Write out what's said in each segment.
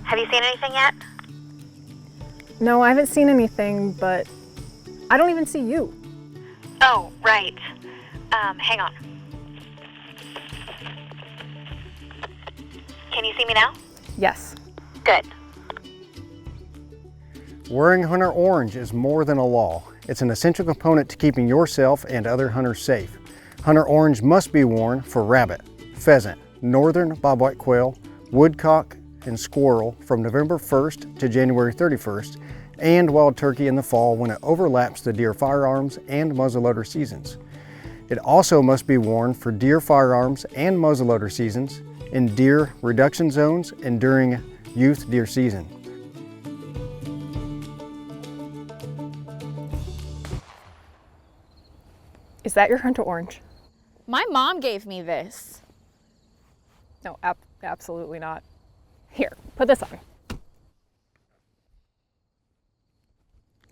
Have you seen anything yet? No, I haven't seen anything, but I don't even see you. Oh, right. Hang on. Can you see me now? Yes. Good. Wearing hunter orange is more than a law. It's an essential component to keeping yourself and other hunters safe. Hunter orange must be worn for rabbit, pheasant, northern bobwhite quail, woodcock, and squirrel from November 1st to January 31st, and wild turkey in the fall when it overlaps the deer firearms and muzzleloader seasons. It also must be worn for deer firearms and muzzleloader seasons, in deer reduction zones, and during youth deer season. Is that your hunter orange? My mom gave me this. No, absolutely not. Here, put this on.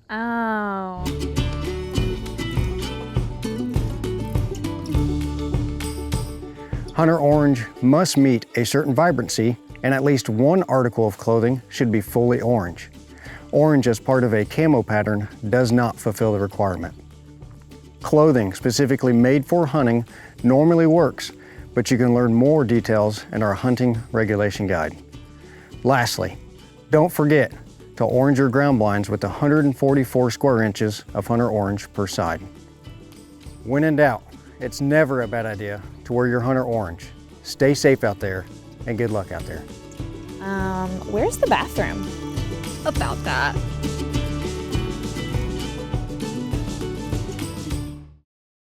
Oh. Hunter orange must meet a certain vibrancy, and at least one article of clothing should be fully orange. Orange as part of a camo pattern does not fulfill the requirement. Clothing specifically made for hunting normally works, but you can learn more details in our hunting regulation guide. Lastly, don't forget to orange your ground blinds with 144 square inches of hunter orange per side. When in doubt, it's never a bad idea to wear your hunter orange. Stay safe out there, and good luck out there. Where's the bathroom? About that.